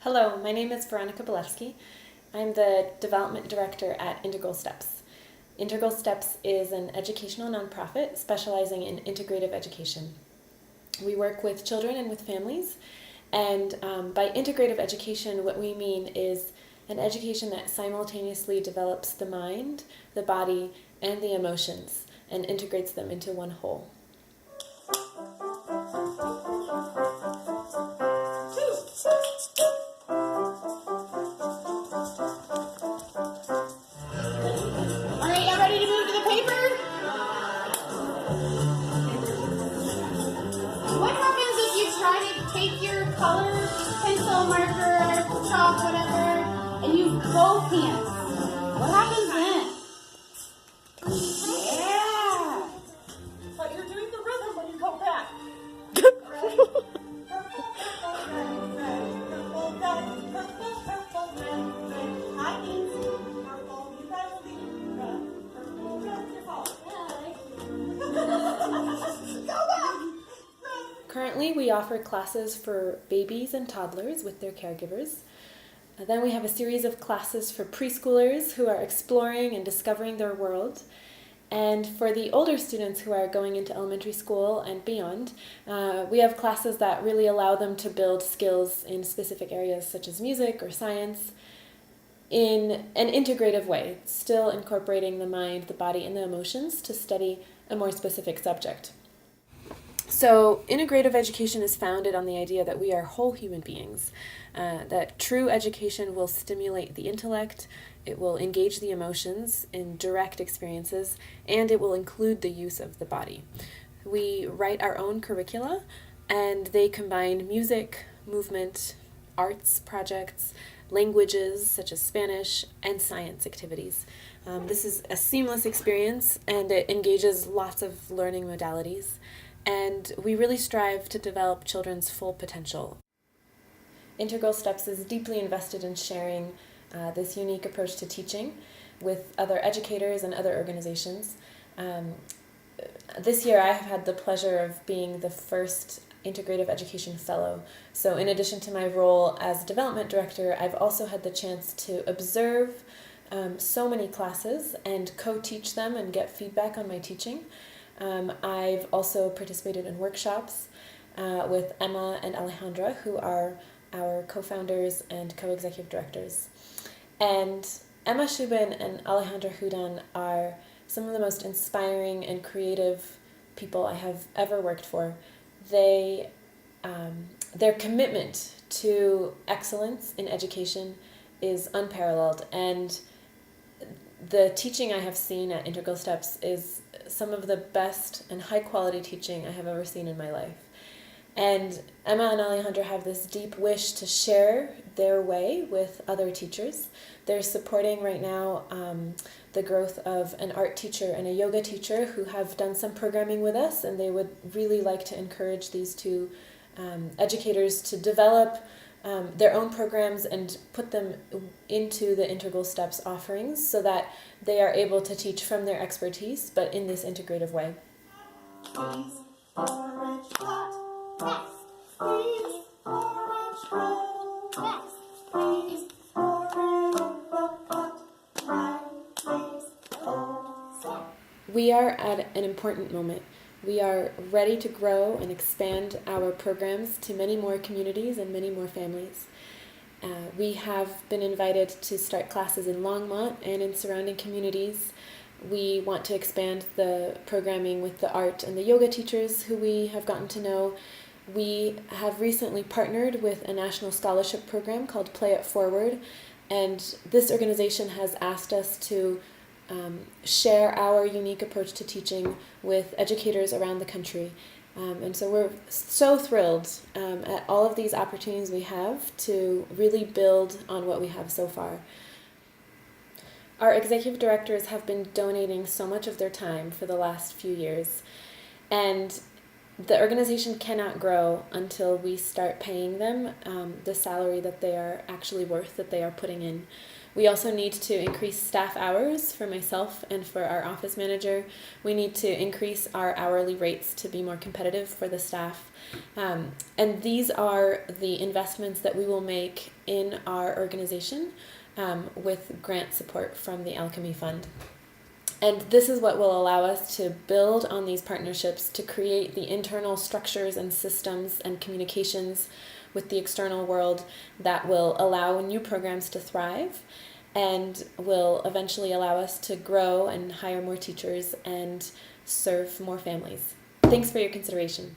Hello, my name is Veronica Bolewski. I'm the Development Director at Integral Steps. Integral Steps is an educational nonprofit specializing in integrative education. We work with children and with families, and by integrative education, what we mean is an education that simultaneously develops the mind, the body, and the emotions, and integrates them into one whole. Take your color, pencil, marker, chalk, whatever, and use both hands. What happens then? Yeah! But you're doing the rhythm when you go back. Hi, Nancy. Purple. You guys will be purple. Go back! Currently, we offer classes for babies and toddlers with their caregivers. Then we have a series of classes for preschoolers who are exploring and discovering their world. And for the older students who are going into elementary school and beyond, we have classes that really allow them to build skills in specific areas such as music or science in an integrative way, still incorporating the mind, the body, and the emotions to study a more specific subject. So integrative education is founded on the idea that we are whole human beings, that true education will stimulate the intellect, it will engage the emotions in direct experiences, and it will include the use of the body. We write our own curricula, and they combine music, movement, arts projects, languages such as Spanish, and science activities. This is a seamless experience, and it engages lots of learning modalities. And we really strive to develop children's full potential. Integral Steps is deeply invested in sharing this unique approach to teaching with other educators and other organizations. This year I have had the pleasure of being the first Integrative Education Fellow. So in addition to my role as Development Director, I've also had the chance to observe so many classes and co-teach them and get feedback on my teaching. I've also participated in workshops with Emma and Alejandra, who are our co-founders and co-executive directors. And Emma Shubin and Alejandra Hudan are some of the most inspiring and creative people I have ever worked for. Their commitment to excellence in education is unparalleled, and the teaching I have seen at Integral Steps is some of the best and high quality teaching I have ever seen in my life. And Emma and Alejandra have this deep wish to share their way with other teachers. They're supporting right now the growth of an art teacher and a yoga teacher who have done some programming with us, and they would really like to encourage these two educators to develop their own programs and put them into the Integral Steps offerings so that they are able to teach from their expertise, but in this integrative way. Please, orange hot. Yes. Please, orange roll. Yes. Please, orange hot. Right, please, oh. We are at an important moment. We are ready to grow and expand our programs to many more communities and many more families. We have been invited to start classes in Longmont and in surrounding communities. We want to expand the programming with the art and the yoga teachers who we have gotten to know. We have recently partnered with a national scholarship program called Play It Forward, and this organization has asked us to share our unique approach to teaching with educators around the country. And so we're so thrilled at all of these opportunities we have to really build on what we have so far. Our executive directors have been donating so much of their time for the last few years, and the organization cannot grow until we start paying them the salary that they are actually worth, that they are putting in. We also need to increase staff hours for myself and for our office manager. We need to increase our hourly rates to be more competitive for the staff. And these are the investments that we will make in our organization with grant support from the Alchemy Fund. And this is what will allow us to build on these partnerships to create the internal structures and systems and communications with the external world that will allow new programs to thrive and will eventually allow us to grow and hire more teachers and serve more families. Thanks for your consideration.